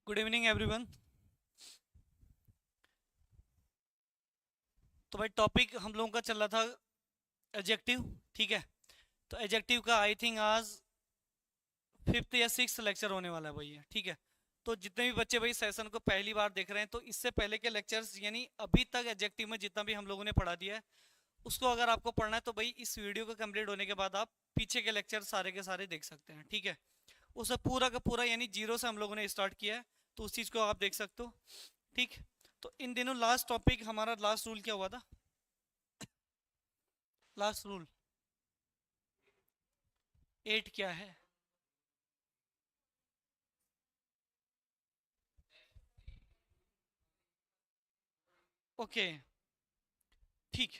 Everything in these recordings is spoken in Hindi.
Good evening everyone. तो भाई टॉपिक हम लोगों का चल रहा था एडजेक्टिव। ठीक है। तो एडजेक्टिव का आई थिंक आज फिफ्थ या सिक्स्थ लेक्चर होने वाला है भाई ये। ठीक है। तो जितने भी बच्चे भाई सेशन को पहली बार देख रहे हैं तो इससे पहले के लेक्चर्स यानी अभी तक एडजेक्टिव में जितना भी हम लोगों ने पढ़ा दिया है उसको अगर आपको पढ़ना है तो भाई इस वीडियो को कंप्लीट होने के बाद आप पीछे के लेक्चर सारे के सारे देख सकते हैं। ठीक है। उसे पूरा का पूरा यानी जीरो से हम लोगों ने स्टार्ट किया है तो उस चीज़ को आप देख सकते हो। ठीक। तो इन दिनों लास्ट टॉपिक हमारा लास्ट रूल क्या हुआ था? लास्ट रूल 8 क्या है? ओके। ठीक।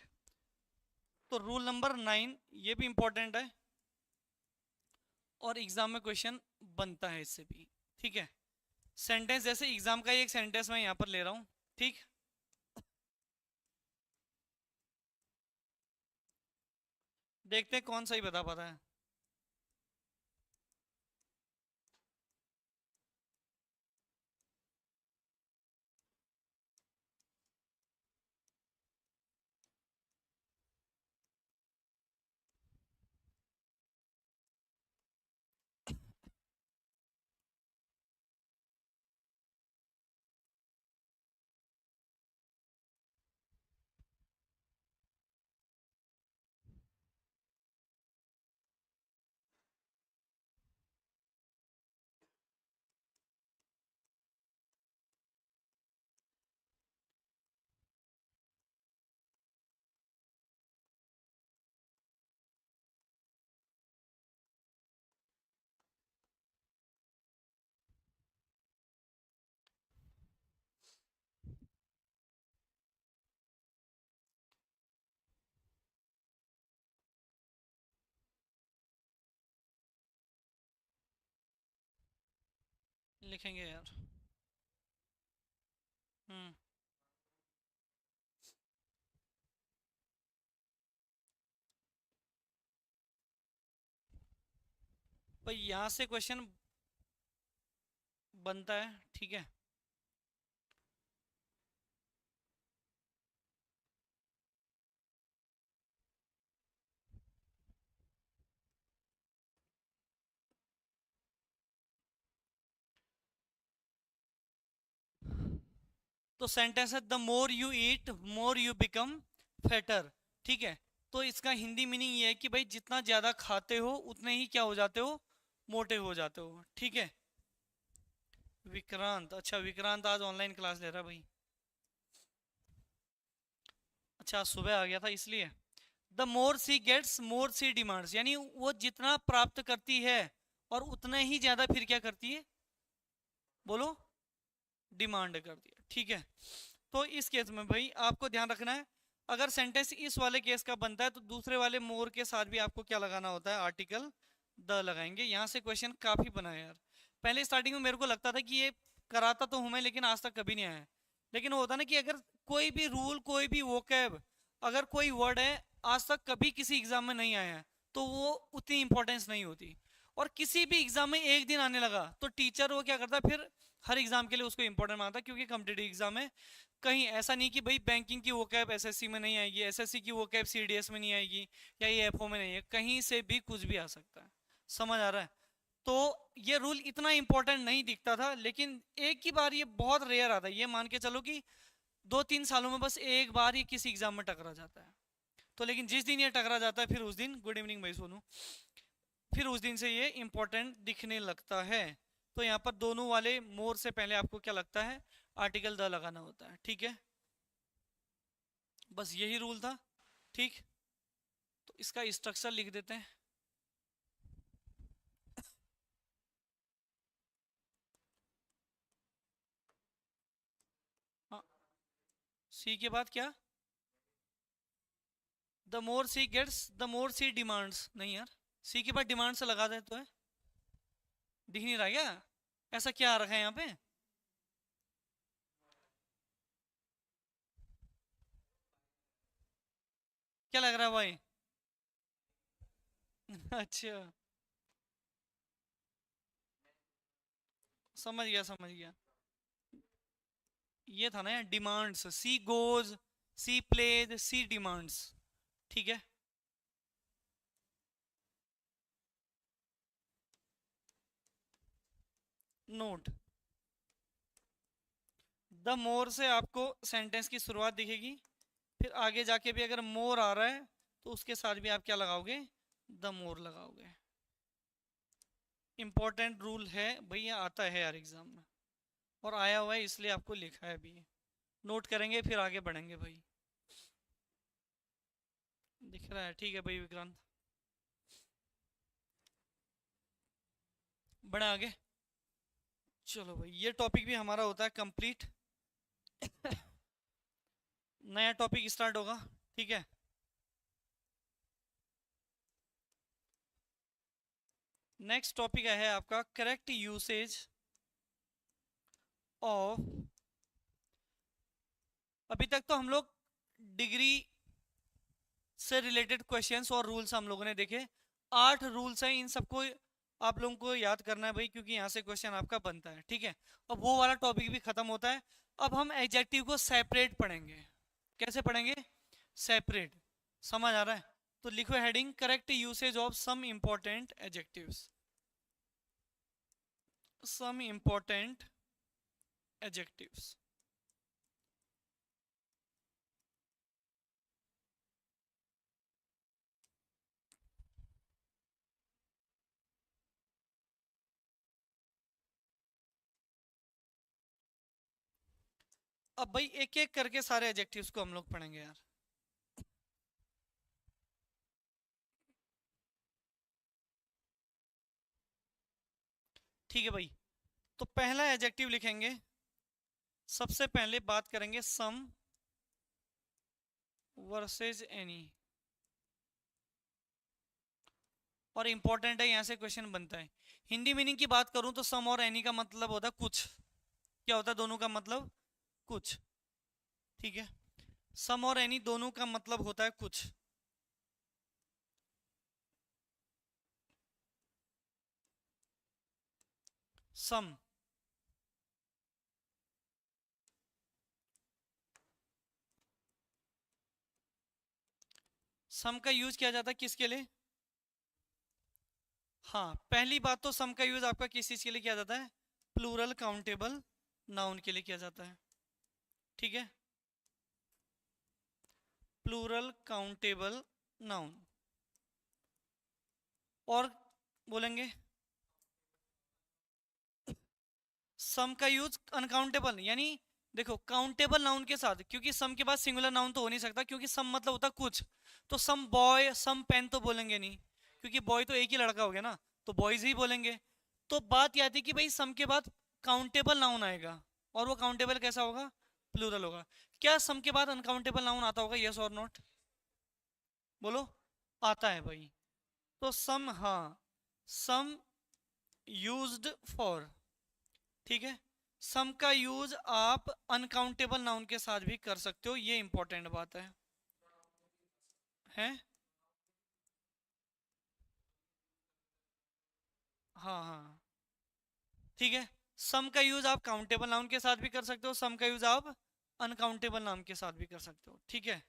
तो रूल नंबर 9 ये भी इंपॉर्टेंट है और एग्जाम में क्वेश्चन बनता है इससे भी। ठीक है। सेंटेंस जैसे एग्जाम का ही एक सेंटेंस मैं यहां पर ले रहा हूं। ठीक। देखते हैं कौन सही बता पाता है। लिखेंगे यार। हम्म। भाई यहां से क्वेश्चन बनता है। ठीक है। तो सेंटेंस है the more you eat more you become fatter. ठीक है। तो इसका हिंदी मीनिंग ये है कि भाई जितना ज्यादा खाते हो उतने ही क्या हो जाते हो, मोटे हो जाते हो। ठीक है। विक्रांत, अच्छा विक्रांत आज ऑनलाइन क्लास ले रहा है भाई। अच्छा आज सुबह आ गया था इसलिए। The more she gets more she demands यानी वो जितना प्राप्त करती है और उतना ही ज्यादा फिर क्या करती है, बोलो, डिमांड करती है। ठीक है। तो इस केस में भाई आपको ध्यान रखना है अगर सेंटेंस इस वाले केस का बनता है तो दूसरे वाले मोर के साथ भी आपको क्या लगाना होता है, आर्टिकल द लगाएंगे। यहां से क्वेश्चन काफी बना है यार। पहले स्टार्टिंग में मेरे को लगता था कि ये कराता तो हूं मैं लेकिन आज तक कभी नहीं आया है। लेकिन वो होता ना कि अगर कोई भी रूल कोई भी वोकैब अगर कोई वर्ड है आज तक कभी किसी एग्जाम में नहीं आया है तो वो उतनी इंपॉर्टेंस नहीं होती। और किसी भी एग्जाम में एक दिन आने लगा तो टीचर वो क्या करता है फिर हर एग्जाम के लिए उसको इंपॉर्टेंट मानता है क्योंकि कॉम्पिटेटिव एग्जाम है। कहीं ऐसा नहीं कि भाई बैंकिंग की वो कैब एसएससी में नहीं आएगी, एसएससी की वो कैब सीडीएस में नहीं आएगी या ये एफओ में नहीं है, कहीं से भी कुछ भी आ सकता है। समझ आ रहा है? तो ये रूल इतना इंपॉर्टेंट नहीं दिखता था लेकिन एक ही बार ये बहुत रेयर आता है। ये मान के चलो कि 2-3 सालों में बस एक बार ये किसी एग्जाम में टकरा जाता है। तो लेकिन जिस दिन ये टकरा जाता है फिर उस दिन, गुड इवनिंग भाई सोनू, फिर उस दिन से ये इंपॉर्टेंट दिखने लगता है। तो यहाँ पर दोनों वाले मोर से पहले आपको क्या लगता है, आर्टिकल द लगाना होता है। ठीक है। बस यही रूल था। ठीक। तो इसका स्ट्रक्चर लिख देते हैं। हाँ। सी के बाद क्या? The more she gets the more she demands, नहीं यार, सी के बाद डिमांड से लगा दे तो है। दिख नहीं रहा क्या? ऐसा क्या आ रखा है यहाँ पे? क्या लग रहा है भाई? अच्छा, समझ गया समझ गया। ये था ना यार, demands, she goes, C pledge, C demands, ठीक है। नोट, द मोर से आपको सेंटेंस की शुरुआत दिखेगी, फिर आगे जाके भी अगर मोर आ रहा है तो उसके साथ भी आप क्या लगाओगे, द मोर लगाओगे। इंपॉर्टेंट रूल है भैया, आता है यार एग्जाम में, और आया हुआ है इसलिए आपको लिखा है भी। नोट करेंगे फिर आगे बढ़ेंगे भाई। दिख रहा है, ठीक है भाई विक्रांत, बढ़े आगे। चलो भाई, ये टॉपिक भी हमारा होता है कंप्लीट। नया टॉपिक स्टार्ट होगा, ठीक है। नेक्स्ट टॉपिक है आपका करेक्ट यूसेज ऑफ। अभी तक तो हम लोग डिग्री से रिलेटेड क्वेश्चंस और रूल्स हम लोगों ने देखे। 8 रूल्स हैं, इन सबको आप लोगों को याद करना है भाई, क्योंकि यहाँ से क्वेश्चन आपका बनता है, ठीक है। अब वो वाला टॉपिक भी खत्म होता है। अब हम एडजेक्टिव को सेपरेट पढ़ेंगे। कैसे पढ़ेंगे, सेपरेट, समझ आ रहा है। तो लिखो heading, correct usage of some important adjectives, some important adjectives. अब भाई एक एक करके सारे एडजेक्टिव्स को हम लोग पढ़ेंगे यार। ठीक है भाई, तो पहला एडजेक्टिव लिखेंगे। सबसे पहले बात करेंगे सम वर्सेस एनी, और इंपॉर्टेंट है, यहां से क्वेश्चन बनता है। हिंदी मीनिंग की बात करूं तो सम और एनी का मतलब होता है कुछ। क्या होता है दोनों का मतलब, कुछ, ठीक है। सम और एनी दोनों का मतलब होता है कुछ। सम, सम का यूज किया जाता है किसके लिए, हाँ पहली बात तो सम का यूज आपका किस चीज के लिए किया जाता है, प्लूरल काउंटेबल नाउन के लिए किया जाता है, ठीक है। प्लूरल काउंटेबल नाउन, और बोलेंगे सम का यूज अनकाउंटेबल, यानी देखो काउंटेबल नाउन के साथ, क्योंकि सम के बाद सिंगुलर नाउन तो हो नहीं सकता, क्योंकि सम मतलब होता कुछ। तो सम बॉय सम पेन तो बोलेंगे नहीं, क्योंकि बॉय तो एक ही लड़का हो गया ना, तो बॉयज ही बोलेंगे। तो बात यह आती कि भाई सम के बाद काउंटेबल नाउन आएगा, और वो काउंटेबल कैसा होगा, प्लूरल होगा। क्या सम के बाद अनकाउंटेबल नाउन आता होगा, यस और नॉट, बोलो। आता है भाई। तो सम, हाँ, सम यूज्ड फॉर, ठीक है। सम का यूज आप अनकाउंटेबल नाउन के साथ भी कर सकते हो, ये इंपॉर्टेंट बात है। हाँ हाँ, ठीक है। सम का यूज आप काउंटेबल नाउन के साथ भी कर सकते हो, सम का यूज आप अनकाउंटेबल नाउन के साथ भी कर सकते हो, ठीक है।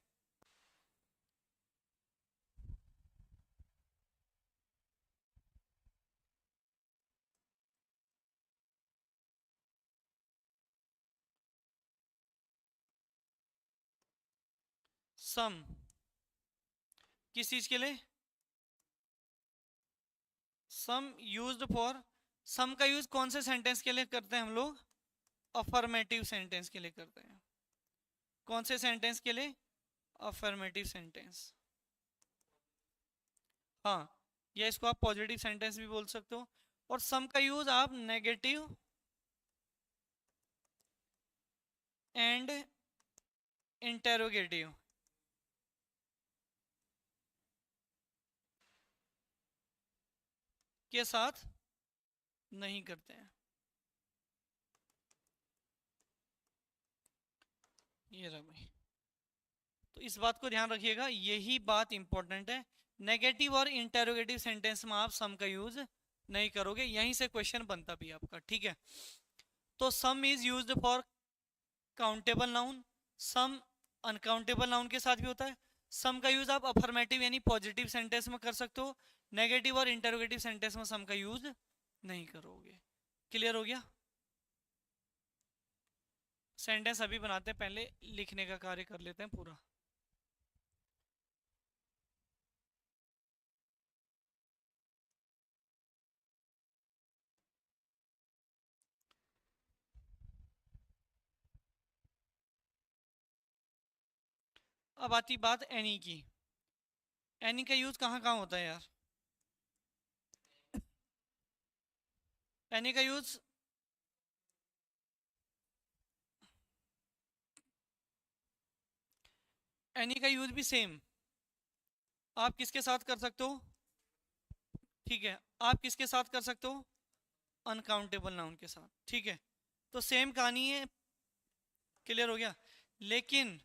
सम किस चीज के लिए, सम यूज्ड फॉर, सम का यूज कौन से सेंटेंस के लिए करते हैं हम लोग, अफर्मेटिव सेंटेंस के लिए करते हैं। कौन से सेंटेंस के लिए, अफर्मेटिव सेंटेंस, हाँ, या इसको आप पॉजिटिव सेंटेंस भी बोल सकते हो। और सम का यूज आप नेगेटिव एंड इंटेरोगेटिव के साथ नहीं करते हैं। ये रहा भाई, तो इस बात को ध्यान रखिएगा, यही बात इंपॉर्टेंट है। नेगेटिव और इंटेरोगेटिव सेंटेंस में आप सम का यूज नहीं करोगे, यहीं से क्वेश्चन बनता भी आपका, ठीक है। तो some is used for countable noun, some uncountable noun के साथ भी होता है। सम का यूज आप अफर्मेटिव यानी पॉजिटिव सेंटेंस में कर सकते हो, नेगेटिव और इंटरोगेटिव सेंटेंस में सम का यूज नहीं करोगे। क्लियर हो गया? सेंटेंस अभी बनाते हैं, पहले लिखने का कार्य कर लेते हैं पूरा। अब आती बात एनी की। एनी का यूज कहाँ कहाँ होता है यार? एनी का यूज एनी का यूज भी सेम आप किसके साथ कर सकते हो? ठीक है, आप किसके साथ कर सकते हो? अनकाउंटेबल नाउन के साथ। ठीक है, तो सेम कहानी है। क्लियर हो गया? लेकिन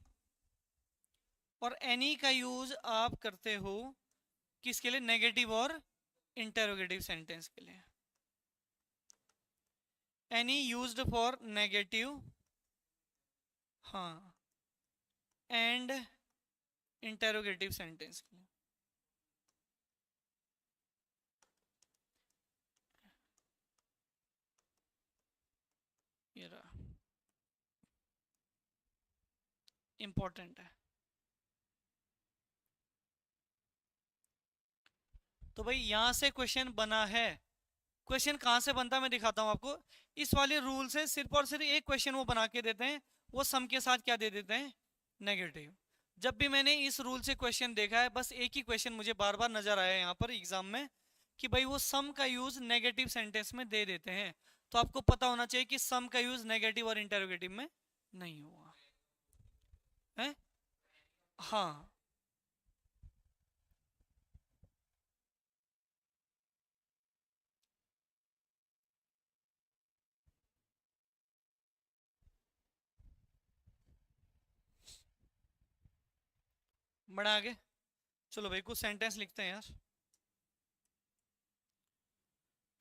और एनी का यूज आप करते हो किसके लिए? नेगेटिव और इंटरोगेटिव सेंटेंस के लिए। एनी यूज्ड फॉर नेगेटिव, हाँ, एंड इंटरोगेटिव सेंटेंस के लिए। ये रहा, इंपॉर्टेंट है। तो भाई यहां से क्वेश्चन बना है। क्वेश्चन कहां से बनता है मैं दिखाता हूं आपको। इस वाले रूल से सिर्फ और सिर्फ एक क्वेश्चन वो बना के देते हैं, वो सम के साथ क्या दे देते हैं? नेगेटिव। जब भी मैंने इस रूल से क्वेश्चन देखा है, बस एक ही क्वेश्चन मुझे बार बार नजर आया यहाँ पर एग्जाम में, कि भाई वो सम का यूज नेगेटिव सेंटेंस में दे देते हैं। तो आपको पता होना चाहिए कि सम का यूज नेगेटिव और इंटरोगेटिव में नहीं होगा है। हाँ, बढ़ा आगे। चलो भाई कुछ सेंटेंस लिखते हैं यार।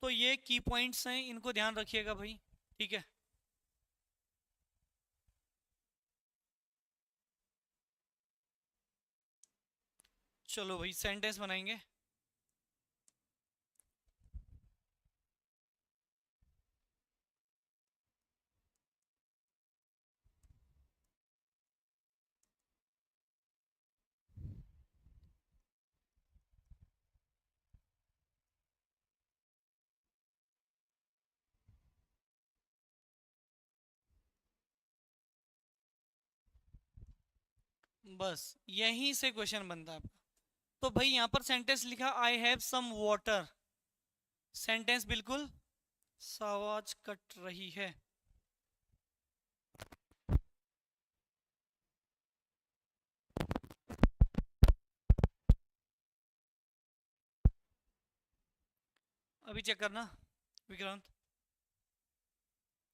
तो ये की पॉइंट्स हैं, इनको ध्यान रखिएगा भाई। ठीक है, चलो भाई सेंटेंस बनाएंगे। बस यहीं से क्वेश्चन बनता है आपका। तो भाई यहां पर सेंटेंस लिखा I have some water. Sentence बिल्कुल आवाज कट रही है। अभी चेक करना विक्रांत।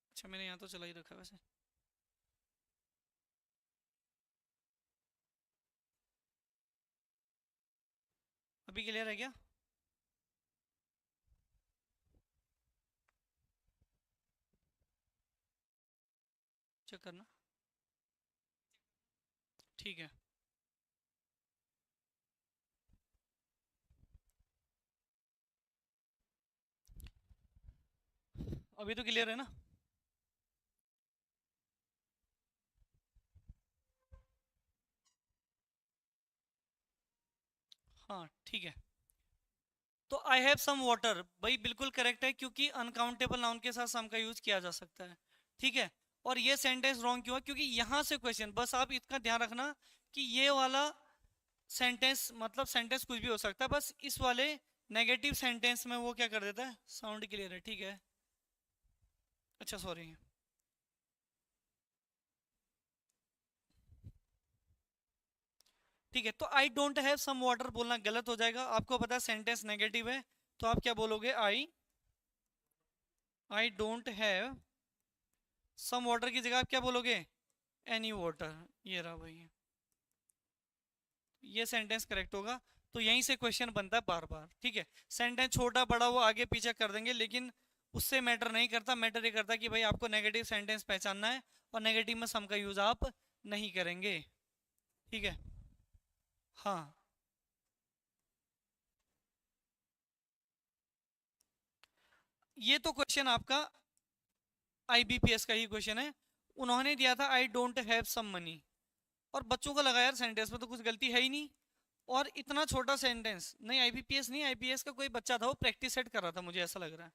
अच्छा मैंने यहाँ तो चला ही रखा है वैसे। अभी क्लियर है क्या? चेक करना। ठीक है, अभी तो क्लियर है ना? हाँ ठीक है। तो आई हैव सम वाटर भाई बिल्कुल करेक्ट है, क्योंकि अनकाउंटेबल नाउन के साथ सम का यूज किया जा सकता है। ठीक है, और ये सेंटेंस रॉन्ग क्यों है? क्योंकि यहां से क्वेश्चन, बस आप इसका ध्यान रखना कि ये वाला सेंटेंस, मतलब सेंटेंस कुछ भी हो सकता है, बस इस वाले नेगेटिव सेंटेंस में वो क्या कर देता है? साउंड क्लियर है? ठीक है, अच्छा सॉरी। ठीक है, तो I don't have some water बोलना गलत हो जाएगा। आपको पता है सेंटेंस नेगेटिव है, तो आप क्या बोलोगे? I don't have some water की जगह आप क्या बोलोगे? Any water. ये रहा भाई, ये सेंटेंस करेक्ट होगा। तो यहीं से क्वेश्चन बनता है बार बार। ठीक है, सेंटेंस छोटा बड़ा वो आगे पीछे कर देंगे, लेकिन उससे मैटर नहीं करता, मैटर ये करता कि भाई आपको नेगेटिव सेंटेंस पहचानना है और नेगेटिव में सम का यूज आप नहीं करेंगे। ठीक है, हाँ। ये तो क्वेश्चन आपका आईबीपीएस का ही क्वेश्चन है। उन्होंने दिया था I don't have some money, और बच्चों को लगा यार सेंटेंस में तो कुछ गलती है ही नहीं, और इतना छोटा सेंटेंस। नहीं आईबीपीएस नहीं, आईपीएस का कोई बच्चा था, वो प्रैक्टिस सेट कर रहा था, मुझे ऐसा लग रहा है,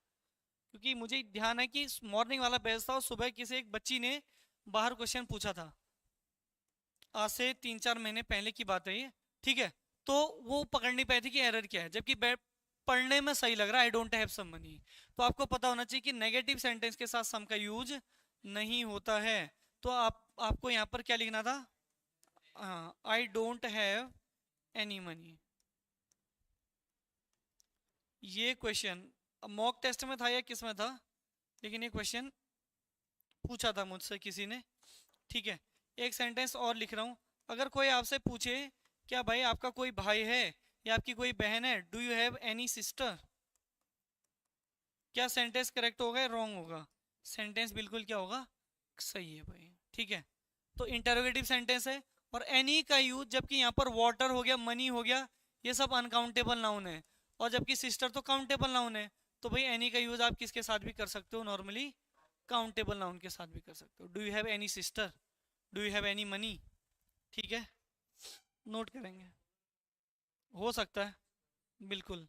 क्योंकि मुझे ध्यान है कि मॉर्निंग वाला बैच था और सुबह किसी एक बच्ची ने बाहर क्वेश्चन पूछा था, आज से 3-4 महीने पहले की बात है ये। ठीक है, तो वो पकड़ नहीं पाई थी कि एरर क्या है, जबकि पढ़ने में सही लग रहा है I don't have some money. तो आपको पता होना चाहिए कि नेगेटिव सेंटेंस के साथ सम का यूज नहीं होता है। तो आपको यहाँ पर क्या लिखना था, I don't have any money. ये क्वेश्चन मॉक टेस्ट में था या किस में था, लेकिन ये क्वेश्चन पूछा था मुझसे किसी ने। ठीक है, एक सेंटेंस और लिख रहा हूं। अगर कोई आपसे पूछे क्या भाई आपका कोई भाई है या आपकी कोई बहन है, do you have any sister, क्या सेंटेंस करेक्ट होगा या रॉन्ग होगा? सेंटेंस बिल्कुल क्या होगा, सही है भाई। ठीक है, तो इंटरोगेटिव सेंटेंस है और एनी का यूज, जबकि यहाँ पर वाटर हो गया, मनी हो गया, ये सब अनकाउंटेबल नाउन है, और जबकि सिस्टर तो काउंटेबल नाउन है। तो भाई एनी का यूज आप किसके साथ भी कर सकते हो, नॉर्मली काउंटेबल नाउन के साथ भी कर सकते हो। Do you have any sister, do you have any money. ठीक है, नोट करेंगे, हो सकता है बिल्कुल।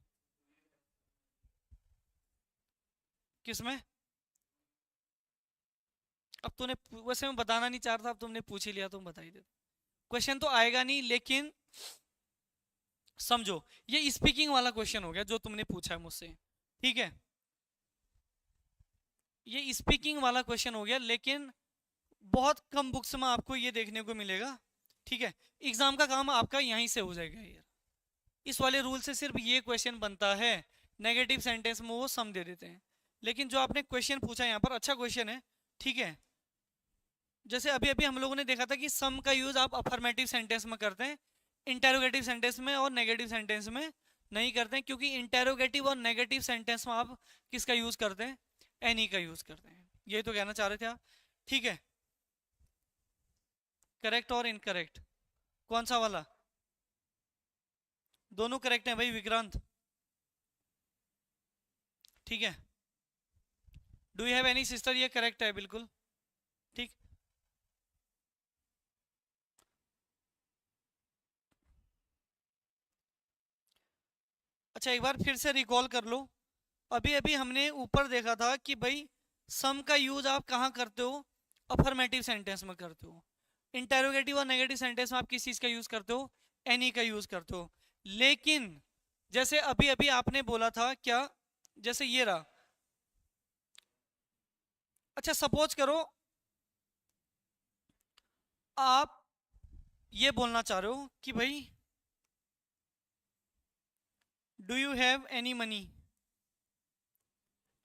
किसमें? अब तूने वैसे मैं बताना नहीं चाह रहा था, अब तुमने पूछ ही लिया, तुम बता ही दे। क्वेश्चन तो आएगा नहीं, लेकिन समझो ये स्पीकिंग वाला क्वेश्चन हो गया जो तुमने पूछा है मुझसे। ठीक है, ये स्पीकिंग वाला क्वेश्चन हो गया, लेकिन बहुत कम बुक्स में आपको ये देखने को मिलेगा। ठीक है, एग्जाम का काम आपका यहीं से हो जाएगा यार। इस वाले रूल से सिर्फ ये क्वेश्चन बनता है, नेगेटिव सेंटेंस में वो सम दे देते हैं। लेकिन जो आपने क्वेश्चन पूछा यहाँ पर अच्छा क्वेश्चन है। ठीक है, जैसे अभी अभी हम लोगों ने देखा था कि सम का यूज आप अफर्मेटिव सेंटेंस में करते हैं, इंटेरोगेटिव सेंटेंस में और नेगेटिव सेंटेंस में नहीं करते हैं, क्योंकि इंटेरोगेटिव और नेगेटिव सेंटेंस में आप किसका यूज करते हैं, एनी का यूज करते हैं। ये तो कहना चाह रहे थे आप। ठीक है, करेक्ट और इनकरेक्ट कौन सा वाला? दोनों करेक्ट हैं भाई विक्रांत। ठीक है, do you have any sister, ये करेक्ट है बिल्कुल। ठीक, अच्छा एक बार फिर से रिकॉल कर लो। अभी अभी हमने ऊपर देखा था कि भाई सम का यूज आप कहाँ करते हो, अफर्मेटिव सेंटेंस में करते हो। इंटेरोगेटिव और नेगेटिव सेंटेंस में आप किस चीज का यूज करते हो, एनी का यूज करते हो। लेकिन जैसे अभी अभी आपने बोला था क्या, जैसे ये रहा, अच्छा सपोज करो आप ये बोलना चाह रहे हो कि भाई do you have any money,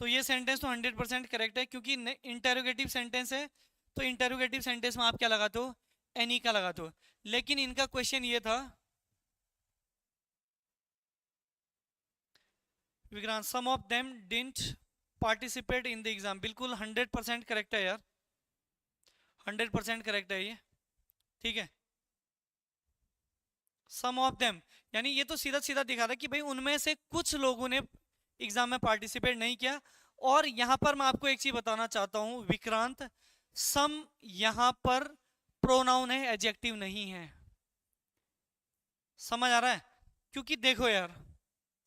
तो ये सेंटेंस तो 100% करेक्ट है, क्योंकि इंटेरोगेटिव सेंटेंस है। तो इंटेरोगेटिव सेंटेंस में आप क्या लगाते हो, एनी का लगाते हो। लेकिन इनका क्वेश्चन ये था Vikrant, some of them didn't participate in the exam. बिल्कुल 100% करेक्ट है यार, 100% करेक्ट है ये। ठीक है, सम ऑफ देम, यानी ये तो सीधा सीधा दिखा रहा है कि भाई उनमें से कुछ लोगों ने एग्जाम में पार्टिसिपेट नहीं किया। और यहां पर मैं आपको एक चीज बताना चाहता हूं विक्रांत, सम यहां पर प्रोनाउन है, एडजेक्टिव नहीं है। समझ आ रहा है? क्योंकि देखो यार,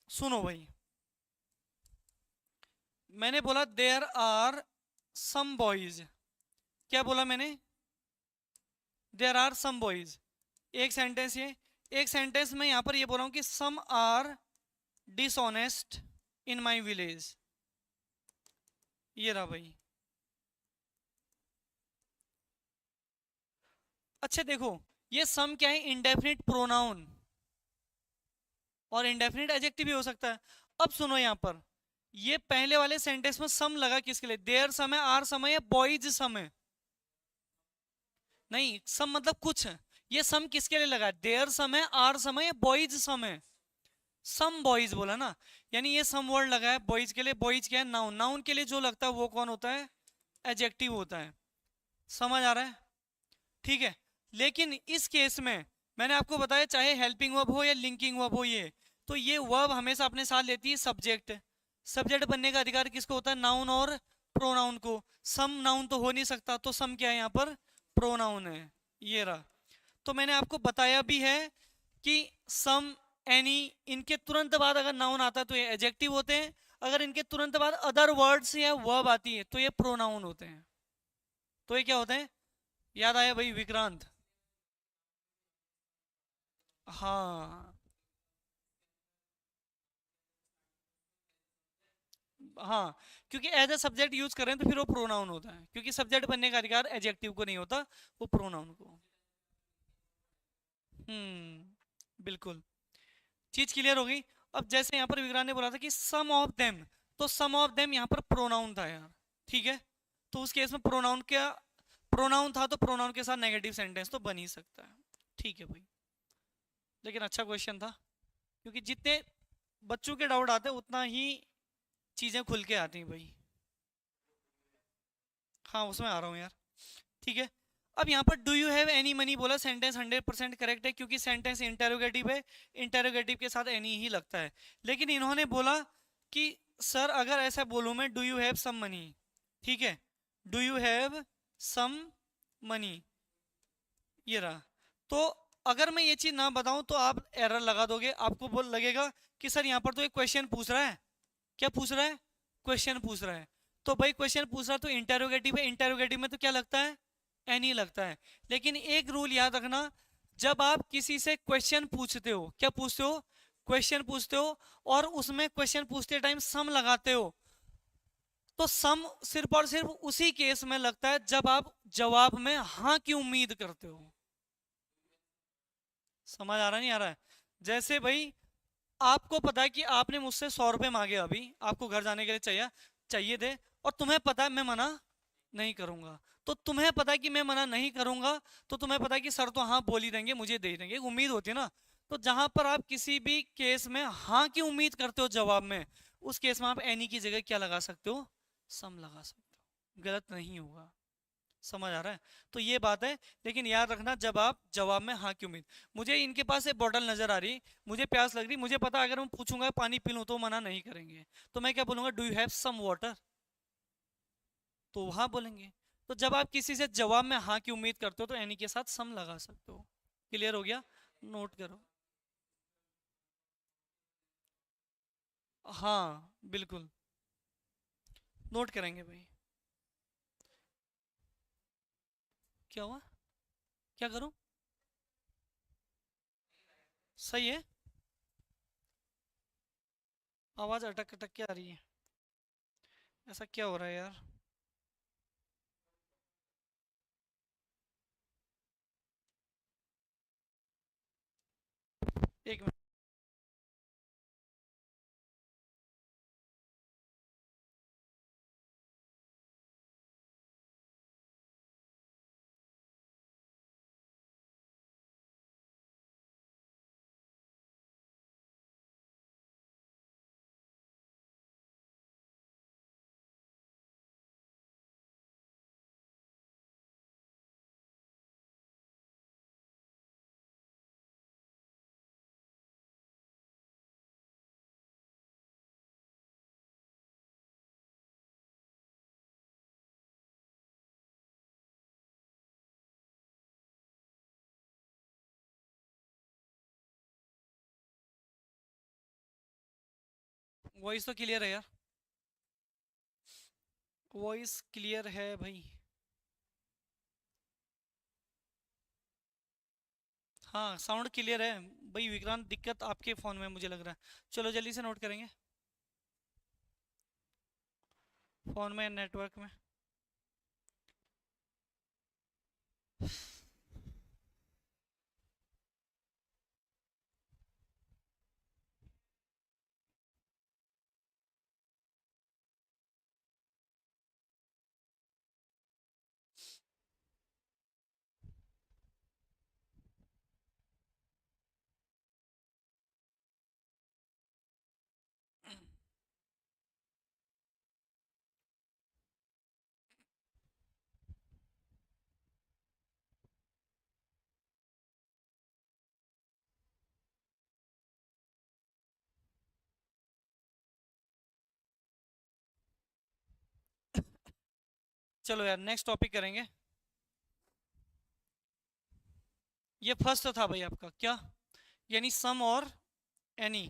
सुनो भाई, मैंने बोला देयर आर सम बॉयज, क्या बोला मैंने, देयर आर सम बॉयज। एक सेंटेंस ये, एक सेंटेंस में यहां पर ये बोल रहा हूं कि some are dishonest in my village. ये रहा भाई। अच्छा देखो, ये सम क्या है, इंडेफिनिट प्रोनाउन और इंडेफिनिट एडजेक्टिव भी हो सकता है। अब सुनो यहां पर, ये पहले वाले सेंटेंस में सम लगा किसके लिए, देयर सम है, आर सम है या बॉयज सम है? नहीं, सम मतलब कुछ। ये सम किसके लिए लगा, देयर सम है, आर सम है या बॉयज सम है? सम बॉयज बोला ना, यानी ये सम वर्ड लगा है बॉयज के लिए। बॉयज क्या है? नाउन। नाउन के लिए जो लगता है वो कौन होता है? एडजेक्टिव होता है। समझ आ रहा है? ठीक है। लेकिन इस केस में मैंने आपको बताया, चाहे हेल्पिंग वर्ब हो या लिंकिंग वर्ब हो, ये तो ये वर्ब हमेशा अपने साथ लेती है सब्जेक्ट। सब्जेक्ट बनने का अधिकार किसको होता है? नाउन और प्रोनाउन को। सम नाउन तो हो नहीं सकता, तो सम क्या है यहाँ पर? प्रोनाउन है। ये रहा। तो मैंने आपको बताया भी है कि सम, एनी, इनके तुरंत बाद अगर नाउन आता है तो ये एडजेक्टिव होते हैं। अगर इनके तुरंत बाद अदर वर्ड्स या वर्ब आती है तो ये प्रोनाउन होते हैं। तो ये क्या होते हैं? याद आया भाई विक्रांत? हाँ। हाँ, क्योंकि एज ए सब्जेक्ट यूज करें तो फिर वो प्रोनाउन होता है, क्योंकि सब्जेक्ट बनने का अधिकार एडजेक्टिव को नहीं होता, वो प्रोनाउन को। बिल्कुल। चीज क्लियर हो गई? अब जैसे यहाँ पर विक्रांत ने बोला था कि सम ऑफ देम, तो सम ऑफ देम यहाँ पर प्रोनाउन था यार। ठीक है। तो उस केस में प्रोनाउन क्या? प्रोनाउन था तो प्रोनाउन के साथ नेगेटिव सेंटेंस तो बन ही सकता है। ठीक है भाई। लेकिन अच्छा क्वेश्चन था, क्योंकि जितने बच्चों के डाउट आते हैं उतना ही चीजें खुल के आती हैं भाई। हाँ, उसमें आ रहा हूँ यार। ठीक है। अब यहाँ पर do you have any money बोला, सेंटेंस 100% करेक्ट है, क्योंकि सेंटेंस इंटेरोगेटिव है। इंटेरोगेटिव के साथ एनी ही लगता है। लेकिन इन्होंने बोला कि सर अगर ऐसा बोलूं मैं, do you have some money. ठीक है। Do you have some money, ये रहा। तो अगर मैं ये चीज ना बताऊं तो आप एरर लगा दोगे, आपको बोल लगेगा कि सर यहाँ पर तो एक क्वेश्चन पूछ रहा है। क्या पूछ रहा है? क्वेश्चन पूछ रहा है। तो भाई क्वेश्चन पूछ रहा है तो इंटेरोगेटिव है, इंटेरोगेटिव में तो क्या लगता है? एनी लगता है। लेकिन एक रूल याद रखना, जब आप किसी से क्वेश्चन पूछते हो, क्या पूछते हो? क्वेश्चन पूछते हो, और उसमें क्वेश्चन पूछते टाइम सम लगाते हो, तो सम सिर्फ और सिर्फ उसी केस में लगता है जब आप जवाब में हाँ की उम्मीद करते हो। समझ आ रहा नहीं आ रहा है? जैसे भाई आपको पता है कि आपने मुझसे 100 रुपए मांगे, अभी आपको घर जाने के लिए चाहिए चाहिए थे, और तुम्हें पता है मैं मना नहीं करूंगा। तो तुम्हें पता है कि मैं मना नहीं करूंगा, तो तुम्हें पता है कि सर तो हाँ बोल ही देंगे, मुझे दे ही देंगे, एक उम्मीद होती है ना। तो जहां पर आप किसी भी केस में हाँ की उम्मीद करते हो जवाब में, उस केस में आप एनी की जगह क्या लगा सकते हो? सम लगा सकते हो। गलत नहीं होगा। समझ आ रहा है? तो ये बात है। लेकिन याद रखना, जब आप जवाब में हाँ की उम्मीद, मुझे इनके पास एक बोतल नजर आ रही, मुझे प्यास लग रही, मुझे पता अगर मैं पूछूंगा पानी पी लूं तो मना नहीं करेंगे, तो मैं क्या बोलूंगा? Do you have some water, तो हाँ बोलेंगे। तो जब आप किसी से जवाब में हाँ की उम्मीद करते हो तो एनी के साथ सम लगा सकते हो। क्लियर हो गया? नोट करो। हाँ बिल्कुल, नोट करेंगे भाई। क्या हुआ? क्या करूं? सही है। आवाज अटक अटक के आ रही है, ऐसा क्या हो रहा है यार? एक मिनट। वॉइस तो क्लियर है यार। वॉइस क्लियर है भाई। हाँ साउंड क्लियर है। भाई विक्रांत, दिक्कत आपके फ़ोन में मुझे लग रहा है। चलो जल्दी से नोट करेंगे। फ़ोन में, नेटवर्क में। चलो यार नेक्स्ट टॉपिक करेंगे। ये फर्स्ट था भाई आपका क्या, यानी सम और एनी।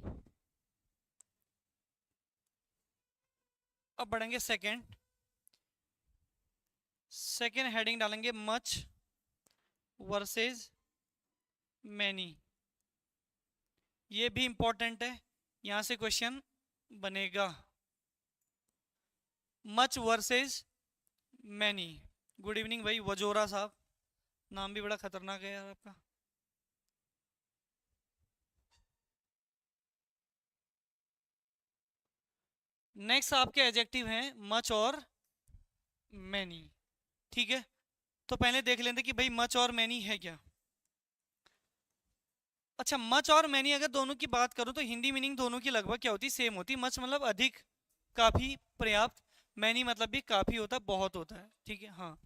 अब बढ़ेंगे सेकंड। सेकंड हेडिंग डालेंगे मच वर्सेस मैनी। ये भी इंपॉर्टेंट है, यहां से क्वेश्चन बनेगा। Much versus many. Good evening भाई वजोरा साहब, नाम भी बड़ा खतरनाक है यार आपका। नेक्स्ट आपके एडजेक्टिव हैं मच और मैनी। ठीक है, तो पहले देख लेते कि भाई मच और मैनी है क्या। अच्छा, मच और मैनी अगर दोनों की बात करूं तो हिंदी मीनिंग दोनों की लगभग क्या होती, सेम होती। मच मतलब अधिक, काफी, पर्याप्त। मैनी मतलब भी काफी होता है, बहुत होता है। ठीक है, हाँ।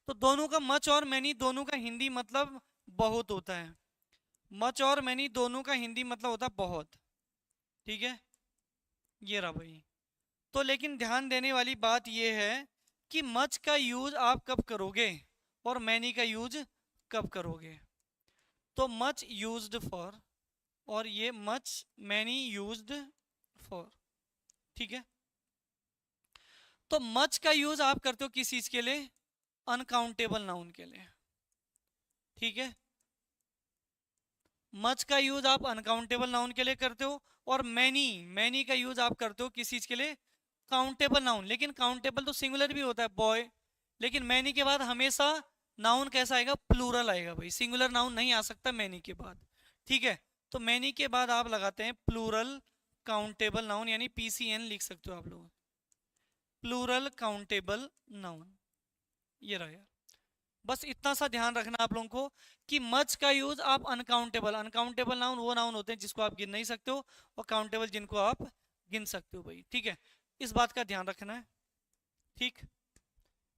तो दोनों का मच और मैनी दोनों का हिंदी मतलब बहुत होता है। मच और मैनी दोनों का हिंदी मतलब होता है बहुत। ठीक है, ये रहा भाई। तो लेकिन ध्यान देने वाली बात यह है कि मच का यूज आप कब करोगे और मैनी का यूज कब करोगे। तो मच यूज्ड फॉर, और ये मच मैनी यूज्ड फॉर। ठीक है, तो मच का यूज आप करते हो किस चीज के लिए, अनकाउंटेबल नाउन के लिए। ठीक है, मच का यूज आप अनकाउंटेबल नाउन के लिए करते हो, और मैनी, मैनी का यूज आप करते हो किस चीज के लिए, काउंटेबल नाउन। लेकिन काउंटेबल तो सिंगुलर भी होता है बॉय, लेकिन मैनी के बाद हमेशा नाउन कैसा आएगा, प्लूरल आएगा भाई, सिंगुलर नाउन नहीं आ सकता मैनी के बाद। ठीक है, तो मैनी के बाद आप लगाते हैं प्लूरल काउंटेबल नाउन, यानी पीसीएन लिख सकते हो आप लोग, प्लूरल काउंटेबल नाउन। ये रहा यार, बस इतना सा ध्यान रखना आप लोगों को कि मच का यूज आप अनकाउंटेबल, अनकाउंटेबल नाउन वो नाउन होते हैं जिसको आप गिन नहीं सकते हो, और काउंटेबल जिनको आप गिन सकते हो भाई। ठीक है, इस बात का ध्यान रखना है। ठीक,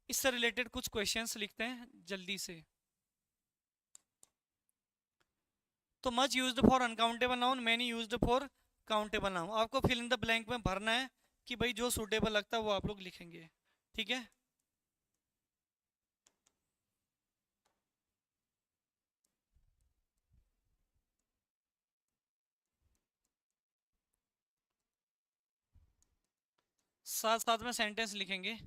इससे रिलेटेड कुछ क्वेश्चंस लिखते हैं जल्दी से। तो much used for uncountable noun, many used for countable noun. आपको फिल इन द ब्लैंक में भरना है कि भाई जो सूटेबल लगता है वो आप लोग लिखेंगे। ठीक है, साथ साथ में सेंटेंस लिखेंगे।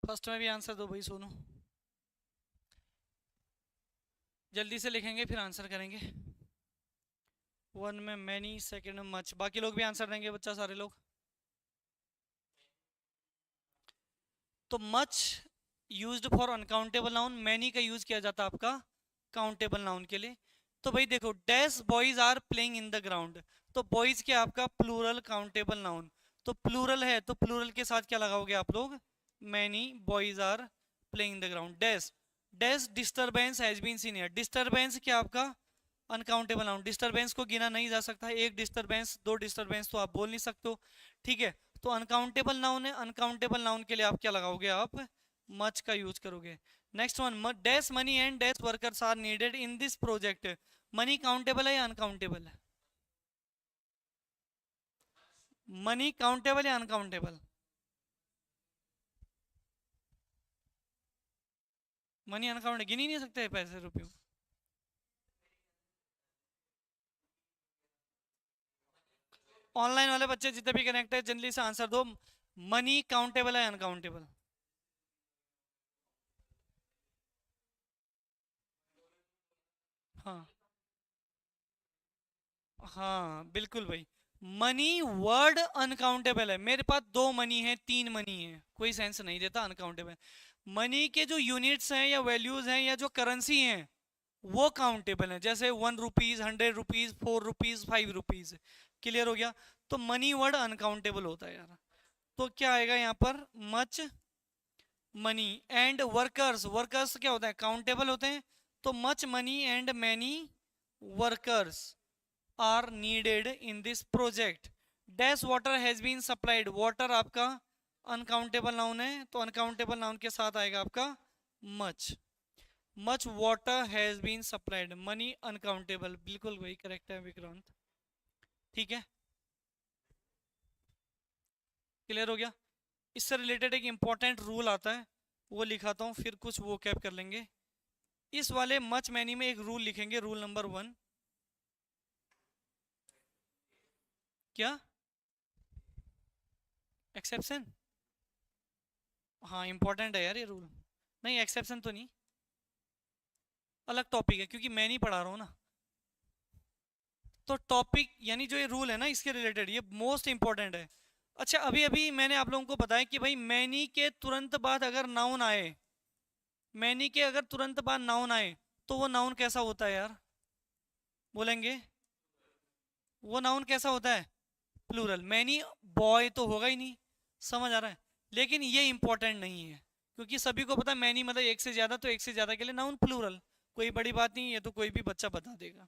फर्स्ट में भी आंसर दो भाई सोनू, जल्दी से लिखेंगे फिर आंसर करेंगे। वन में मैनी, सेकंड में मच, बाकी लोग भी आंसर देंगे बच्चा, सारे लोग। तो much used for uncountable noun, many का यूज किया जाता है आपका काउंटेबल नाउन के लिए। तो भाई देखो, dash boys are playing in the ground, तो बॉयज क्या आपका प्लूरल काउंटेबल नाउन, तो प्लूरल है तो प्लूरल के साथ क्या लगाओगे आप लोग, many boys are playing in the ground. Dash, dash disturbance has been seen here, disturbance क्या आपका अनकाउंटेबल नाउन, डिस्टरबेंस को गिना नहीं जा सकता, एक डिस्टरबेंस दो डिस्टरबेंस तो आप बोल नहीं सकते हो। ठीक है, तो अनकाउंटेबल नाउन है, अनकाउंटेबल नाउन के लिए आप क्या लगाओगे, आप मच का यूज करोगे। Next one, dash money and dash workers are needed in this project. Money countable है या अनकाउंटेबल है? मनी काउंटेबल या अनकाउंटेबल? मनी अनकाउंटेबल, गिन ही नहीं सकते पैसे रुपये। ऑनलाइन वाले बच्चे जितने भी कनेक्ट है जल्दी से आंसर दो, मनी काउंटेबल है अनकाउंटेबल? हाँ हाँ बिल्कुल भाई, मनी वर्ड अनकाउंटेबल है। मेरे पास दो मनी है, तीन मनी है, कोई सेंस नहीं देता अनकाउंटेबल। मनी के जो यूनिट्स हैं या वैल्यूज हैं या जो करेंसी हैं वो काउंटेबल है, जैसे 1 rupees, 100 rupees, 4 rupees, 5 rupees. Clear हो गया? तो मनी वर्ड अनकाउंटेबल होता है यार। तो क्या आएगा यहाँ पर? Much money and workers, workers क्या होता है? काउंटेबल होते हैं। तो much money and many workers are needed in this project. Dash water has been supplied, water आपका अनकाउंटेबल नाउन है, तो अनकाउंटेबल नाउन के साथ आएगा आपका much. Much water has been supplied, money uncountable. बिल्कुल वही करेक्ट है विक्रांत। ठीक है, क्लियर हो गया? इससे रिलेटेड एक इंपॉर्टेंट रूल आता है, वो लिखाता हूँ, फिर कुछ वो कैप कर लेंगे। इस वाले मच मैनी में एक रूल लिखेंगे, रूल नंबर 1। क्या एक्सेप्शन? हाँ इंपॉर्टेंट है यार ये रूल। नहीं एक्सेप्शन तो नहीं, अलग टॉपिक है क्योंकि मैं नहीं पढ़ा रहा हूँ ना। तो टॉपिक यानी जो ये रूल है ना इसके रिलेटेड, ये मोस्ट इंपॉर्टेंट है। अच्छा अभी अभी मैंने आप लोगों को बताया कि भाई मैनी के तुरंत बाद अगर नाउन आए, मैनी के अगर तुरंत बाद नाउन आए तो वो नाउन कैसा होता है यार? बोलेंगे वो नाउन कैसा होता है? प्लूरल। मैनी बॉय तो होगा ही नहीं, समझ आ रहा है? लेकिन ये इंपॉर्टेंट नहीं है क्योंकि सभी को पता है मैनी मतलब एक से ज्यादा, तो एक से ज्यादा के लिए नाउन प्लूरल, कोई बड़ी बात नहीं है, तो कोई भी बच्चा बता देगा।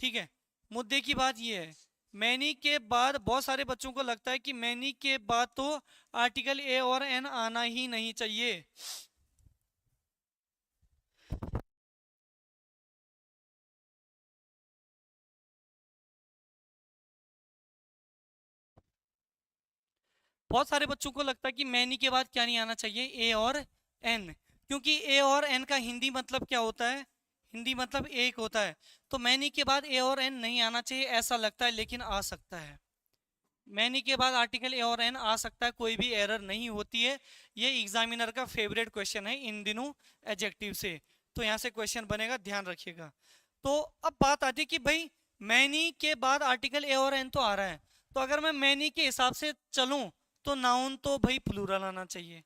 ठीक है, मुद्दे की बात ये है, मैनी के बाद बहुत सारे बच्चों को लगता है कि मैनी के बाद तो आर्टिकल ए और एन आना ही नहीं चाहिए। बहुत सारे बच्चों को लगता है कि मैनी के बाद क्या नहीं आना चाहिए? ए और एन, क्योंकि ए और एन का हिंदी मतलब क्या होता है? हिंदी मतलब एक होता है। तो मैनी के बाद ए और एन नहीं आना चाहिए ऐसा लगता है, लेकिन आ सकता है। मैनी के बाद आर्टिकल ए और एन आ सकता है, कोई भी एरर नहीं होती है। ये एग्जामिनर का फेवरेट क्वेश्चन है इन दिनों एडजेक्टिव से, तो यहाँ से क्वेश्चन बनेगा, ध्यान रखिएगा। तो अब बात आती है कि भाई मैनी के बाद आर्टिकल ए और एन तो आ रहा है, तो अगर मैं मैनी के हिसाब से चलूं तो नाउन तो भाई प्लूरल आना चाहिए,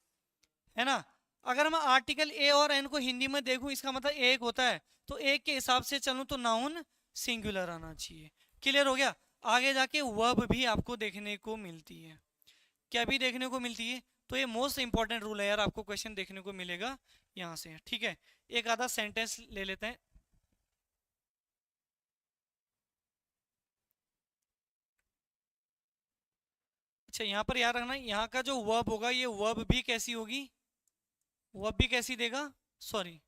है ना? अगर मैं आर्टिकल ए और एन को हिंदी में देखूं, इसका मतलब एक होता है, तो एक के हिसाब से चलूं तो नाउन सिंगुलर आना चाहिए। क्लियर हो गया? आगे जाके वर्ब भी आपको देखने को मिलती है, क्या भी देखने को मिलती है। तो ये मोस्ट इंपॉर्टेंट रूल है यार, आपको क्वेश्चन देखने को मिलेगा यहाँ से। ठीक है, एक आधा सेंटेंस ले लेते हैं। अच्छा यहाँ पर याद रखना, यहाँ का जो वर्ब होगा ये वर्ब भी कैसी होगी? वर्ब भी कैसी देगा? सॉरी,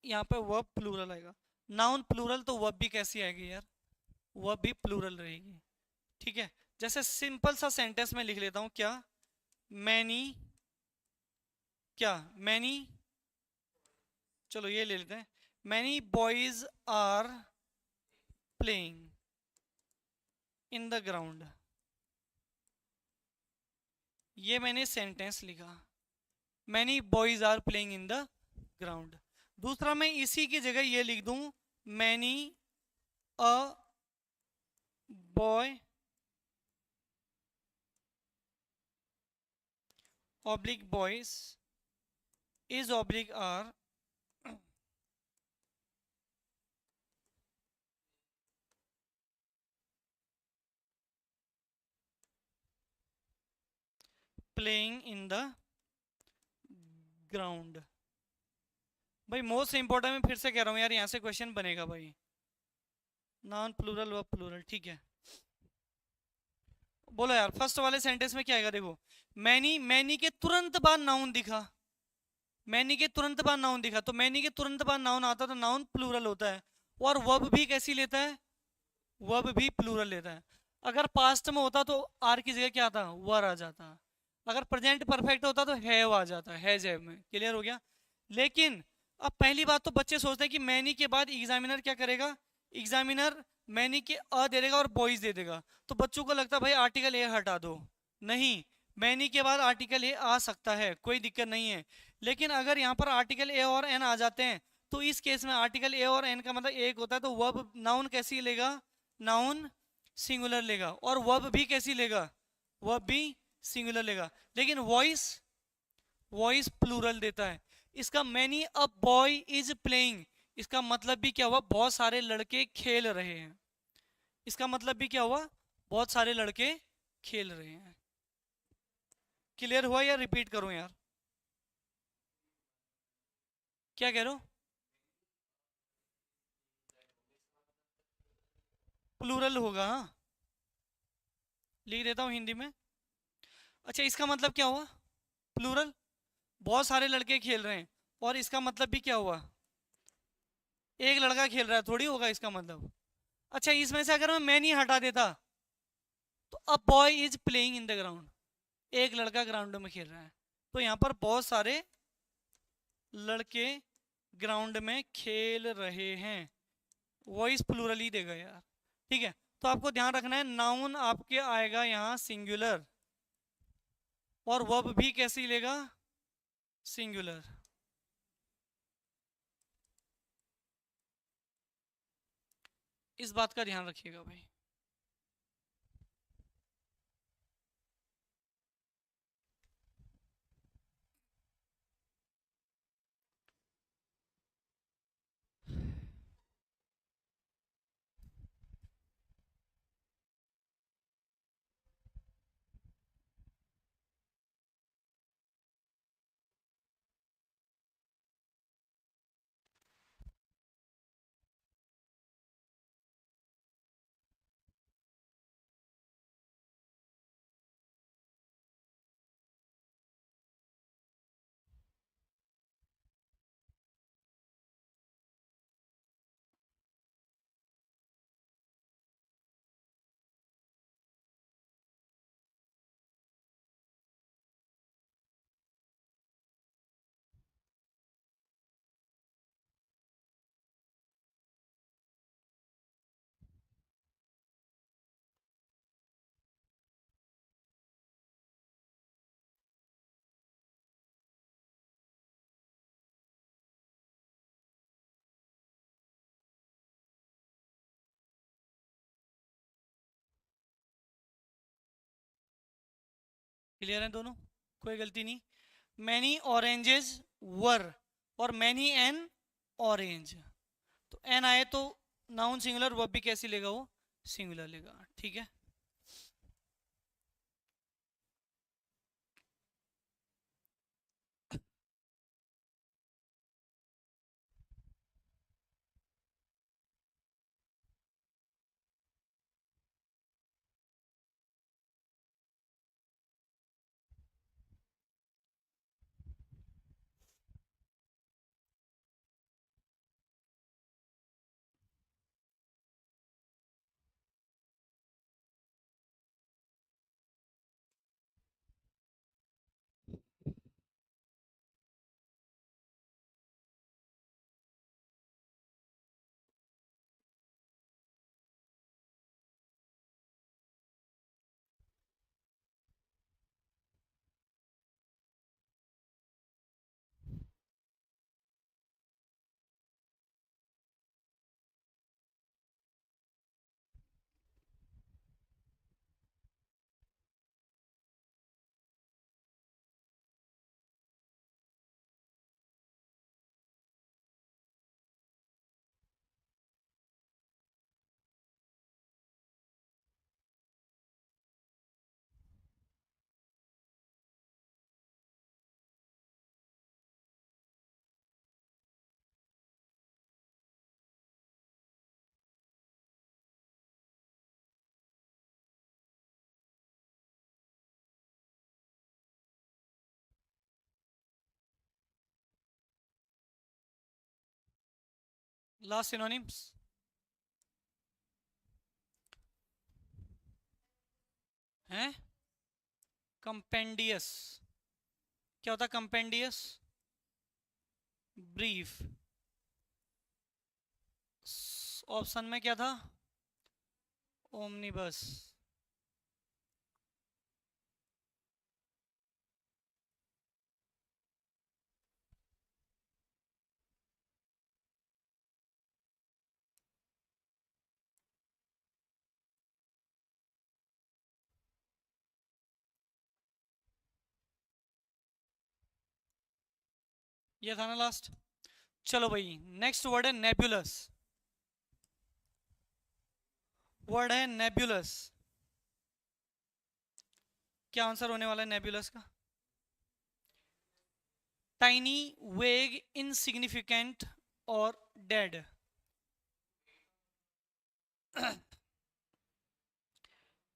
यहाँ पे वर्ब प्लूरल आएगा। नाउन प्लूरल तो वर्ब भी कैसी आएगी यार? वर्ब भी प्लूरल रहेगी। ठीक है, जैसे सिंपल सा सेंटेंस में लिख लेता हूँ, क्या मैनी, क्या मैनी, चलो ये ले लेते हैं, many boys are playing in the ground. ये मैंने सेंटेंस लिखा, many boys are playing in the ground. दूसरा मैं इसी की जगह ये लिख दूं, many a boy oblique boys is oblique are playing in the ground. भाई मोस्ट इंपॉर्टेंट मैं फिर से कह रहा हूँ यार, यहाँ से क्वेश्चन बनेगा भाई, नॉन प्लूरल व प्लूरल। ठीक है, बोलो यार फर्स्ट वाले सेंटेंस में क्या आएगा? देखो मैनी, मैनी के तुरंत बाद नाउन दिखा, मैनी के तुरंत बाद नाउन दिखा, तो मैनी के तुरंत बाद नाउन आता तो नाउन प्लूरल होता है। और वर्ब भी कैसी लेता है, वर्ब भी प्लूरल लेता है। अगर पास्ट में होता तो आर की जगह क्या आता, वर आ जाता। अगर प्रेजेंट परफेक्ट होता तो हैव आ जाता, हैज हैव में। क्लियर हो गया। लेकिन अब पहली बात तो बच्चे सोचते हैं कि मैनी के बाद एग्जामिनर क्या करेगा, एग्जामिनर मैनी के अ दे देगा और बॉयज दे देगा, तो बच्चों को लगता है भाई आर्टिकल ए हटा दो। नहीं, मैनी के बाद आर्टिकल ए आ सकता है, कोई दिक्कत नहीं है। लेकिन अगर यहाँ पर आर्टिकल ए और एन आ जाते हैं तो इस केस में आर्टिकल ए और एन का मतलब एक होता है, तो वर्ब नाउन कैसी लेगा, नाउन सिंगुलर लेगा। और वर्ब भी कैसी लेगा, वर्ब भी सिंगुलर लेगा। लेकिन वॉइस, वॉइस प्लूरल देता है। इसका many a boy is playing, इसका मतलब भी क्या हुआ, बहुत सारे लड़के खेल रहे हैं। इसका मतलब भी क्या हुआ, बहुत सारे लड़के खेल रहे हैं। क्लियर हुआ या रिपीट करूं यार, क्या कह रहे हो? प्लूरल होगा, हाँ, लिख देता हूँ हिंदी में। अच्छा, इसका मतलब क्या हुआ, प्लूरल, बहुत सारे लड़के खेल रहे हैं। और इसका मतलब भी क्या हुआ, एक लड़का खेल रहा है, थोड़ी होगा इसका मतलब। अच्छा, इसमें से अगर मैं नहीं हटा देता तो a boy is playing in the ground, एक लड़का ग्राउंड में खेल रहा है। तो यहाँ पर बहुत सारे लड़के ग्राउंड में खेल रहे हैं, वॉइस प्लूरल ही देगा यार। ठीक है, तो आपको ध्यान रखना है नाउन आपके आएगा यहाँ सिंगुलर, और वर्ब भी कैसी लेगा, सिंगुलर। इस बात का ध्यान रखिएगा भाई। क्लियर है दोनों, कोई गलती नहीं। मैनी ऑरेंजेस वर, और मैनी एन ऑरेंज, तो एन आए तो नाउन सिंगुलर, वर्ब भी कैसी लेगा वो, सिंगुलर लेगा। ठीक है। लास्ट सिनोनिम्स हैं। कंपेंडियस, क्या होता है कंपेंडियस? ब्रीफ। ऑप्शन में क्या था? ओमनिबस। ये था ना लास्ट। चलो भाई नेक्स्ट वर्ड है नेबुलस। वर्ड है नेबुलस। क्या आंसर होने वाला है नेबुलस का? टाइनी, वेग, इनसिग्निफिकेंट और डेड।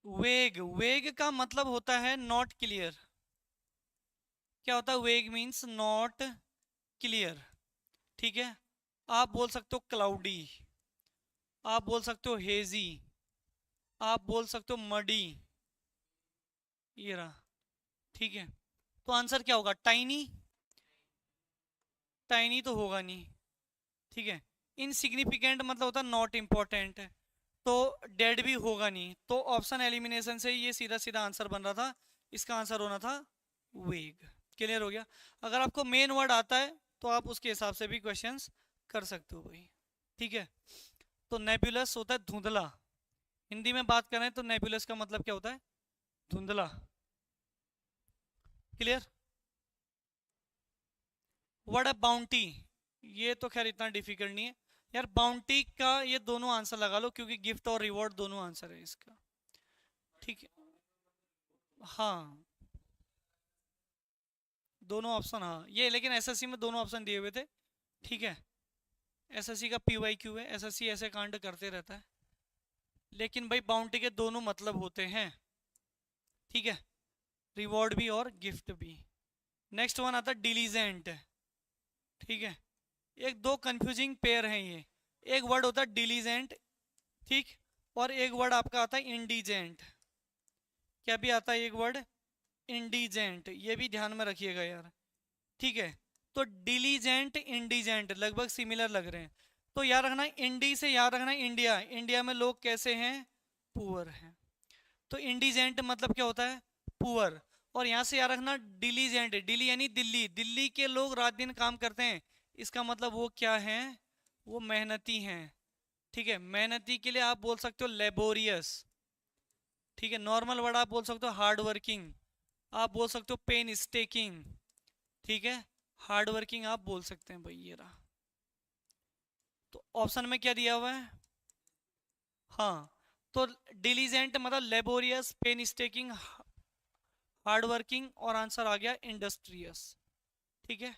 वेग, वेग का मतलब होता है नॉट क्लियर। क्या होता है वेग? Means not clear. ठीक है, आप बोल सकते हो क्लाउडी, आप बोल सकते हो हेजी, आप बोल सकते हो मडी, ये रहा। ठीक है, तो आंसर क्या होगा? टाइनी? टाइनी तो होगा नहीं। ठीक है, इनसिग्निफिकेंट मतलब होता है नॉट इंपॉर्टेंट, तो डेड भी होगा नहीं। तो ऑप्शन एलिमिनेशन से ये सीधा सीधा आंसर बन रहा था, इसका आंसर होना था वेग। क्लियर हो गया? अगर आपको मेन वर्ड आता है तो आप उसके हिसाब से भी क्वेश्चंस कर सकते हो भाई। ठीक है, तो नेबुलस होता है धुंधला। हिंदी में बात करें तो नेबुलस का मतलब क्या होता है? धुंधला। क्लियर? वर्ड है बाउंटी। ये तो खैर इतना डिफिकल्ट नहीं है यार। बाउंटी का ये दोनों आंसर लगा लो, क्योंकि गिफ्ट और रिवॉर्ड दोनों आंसर है इसका। ठीक है, हाँ दोनों ऑप्शन, हाँ ये लेकिन एसएससी में दोनों ऑप्शन दिए हुए थे। ठीक है, एसएससी का पीवाईक्यू है, एसएससी ऐसे कांड करते रहता है। लेकिन भाई बाउंटी के दोनों मतलब होते हैं। ठीक है, रिवॉर्ड भी और गिफ्ट भी। नेक्स्ट वन आता है डिलीजेंट। ठीक है, एक दो कंफ्यूजिंग पेयर हैं ये। एक वर्ड होता है डिलीजेंट, ठीक, और एक वर्ड आपका आता है इंडिजेंट। क्या भी आता है एक वर्ड? इंडिजेंट, ये भी ध्यान में रखिएगा यार। ठीक है, तो डिलीजेंट इंडिजेंट लगभग सिमिलर लग रहे हैं। तो याद रखना इंडी से याद रखना इंडिया। इंडिया में लोग कैसे हैं? पुअर हैं। तो इंडिजेंट मतलब क्या होता है? पुअर। और यहां से याद रखना डिलीजेंट, डिली यानी दिल्ली, दिल्ली के लोग रात दिन काम करते हैं, इसका मतलब वो क्या है? वो मेहनती हैं। ठीक है, मेहनती के लिए आप बोल सकते हो लेबोरियस। ठीक है, नॉर्मल वर्ड आप बोल सकते हो हार्ड वर्किंग, आप बोल सकते हो पेन स्टेकिंग। ठीक है, हार्ड वर्किंग आप बोल सकते हैं भाई, ये रहा। तो ऑप्शन में क्या दिया हुआ है? हाँ, तो डिलीजेंट मतलब laborious, painstaking, hard working, और आंसर आ गया इंडस्ट्रियस। ठीक है,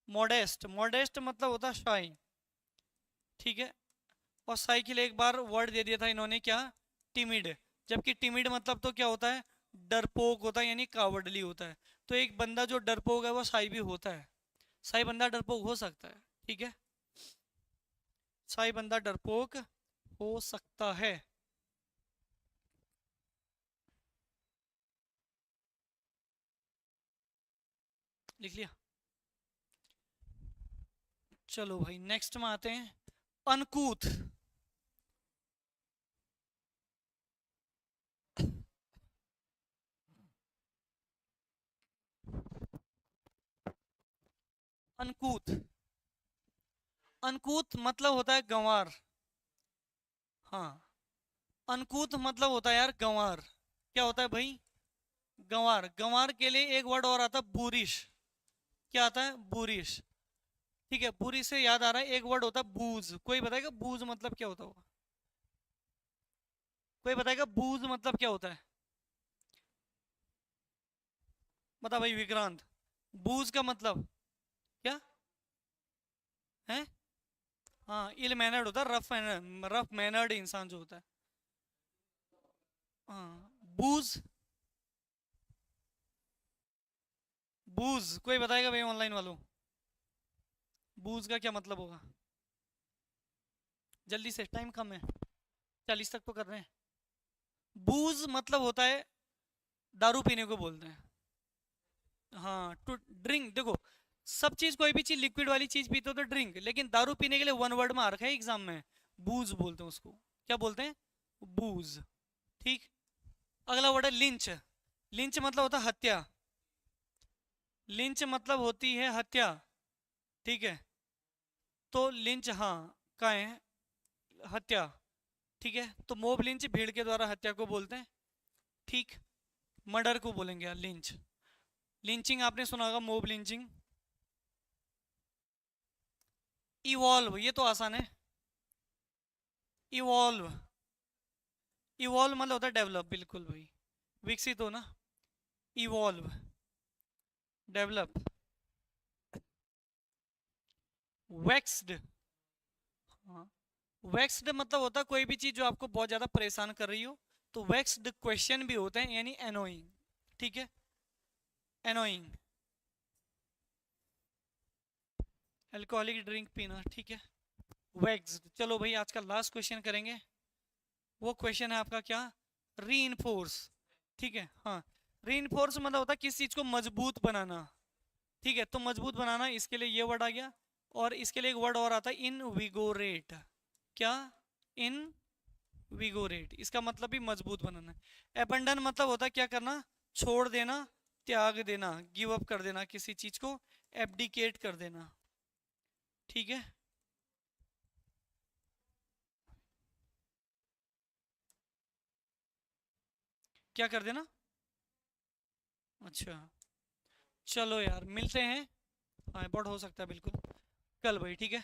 मॉडेस्ट, मॉडेस्ट मतलब होता है शाई। ठीक है, और शाई के लिए एक बार वर्ड दे दिया था इन्होंने, क्या? टिमिड। जबकि टिमिड मतलब तो क्या होता है? डरपोक होता है, यानी कावडली होता है। तो एक बंदा जो डरपोक है वो शाई भी होता है। शाई बंदा डरपोक हो सकता है। ठीक है, शाई बंदा डरपोक हो सकता है। लिख लिया? चलो भाई नेक्स्ट में आते हैं, अनकूथ। अनकूथ, अनकूथ मतलब होता है गंवार। हाँ, अनकूथ मतलब होता है यार गंवार। क्या होता है भाई? गंवार। गंवार के लिए एक वर्ड और आता है बुरिश। क्या आता है? बुरिश। ठीक है, बुरिश से याद आ रहा है एक वर्ड होता है बूज। कोई बताएगा बूज मतलब क्या होता होगा? कोई बताएगा बूज मतलब क्या होता है? बता भाई विक्रांत, बूज का मतलब क्या है? हाँ, इल मैनर्ड होता है, रफ मैनर्ड इंसान जो होता है। हाँ, बूज, बूज कोई बताएगा भाई ऑनलाइन वालों? बूज का क्या मतलब होगा? जल्दी से, टाइम कम है, 40 तक तो कर रहे हैं। बूज मतलब होता है दारू पीने को बोलते हैं। हाँ, टू ड्रिंक, देखो सब चीज, कोई भी चीज लिक्विड वाली चीज पीते हो तो ड्रिंक, लेकिन दारू पीने के लिए वन वर्ड में आ रखा है एग्जाम में, बूज बोलते हैं उसको। क्या बोलते हैं? बूज। ठीक। अगला वर्ड है लिंच। लिंच मतलब होता है हत्या। लिंच मतलब होती है हत्या। ठीक है, तो लिंच, हाँ, का है हत्या। ठीक है, तो मोब लिंच भीड़ के द्वारा हत्या को बोलते हैं। ठीक। मर्डर को बोलेंगे यार लिंच। लिंचिंग आपने सुना होगा, मोब लिंचिंग। इवॉल्व, ये तो आसान है। इवॉल्व, इवॉल्व मतलब होता है डेवलप, बिल्कुल भाई, विकसित हो ना, इवॉल्व, डेवलप। वैक्स्ड, हाँ, वैक्स्ड मतलब होता है कोई भी चीज जो आपको बहुत ज्यादा परेशान कर रही हो, तो वैक्स्ड क्वेश्चन भी होते हैं, यानी एनोइंग। ठीक है, एनोइंग। अल्कोहलिक ड्रिंक पीना, ठीक है, वैक्स्ड। चलो भाई, आज का लास्ट क्वेश्चन करेंगे। वो क्वेश्चन है आपका क्या? रीइंफोर्स। ठीक है, हाँ, रीइंफोर्स मतलब होता है किसी चीज को मजबूत बनाना। ठीक है, तो मजबूत बनाना, इसके लिए ये वर्ड आ गया। और इसके लिए एक वर्ड और आता है इनविगोरेट। क्या? इन विगोरेट, इसका मतलब भी मजबूत बनाना है। एबंडन मतलब होता है क्या करना? छोड़ देना, त्याग देना, गिव अप कर देना किसी चीज को, एब्डिकेट कर देना। ठीक है, क्या कर देना? अच्छा, चलो यार मिलते हैं। हाँ, बहुत हो सकता है बिल्कुल, कल भाई, ठीक है।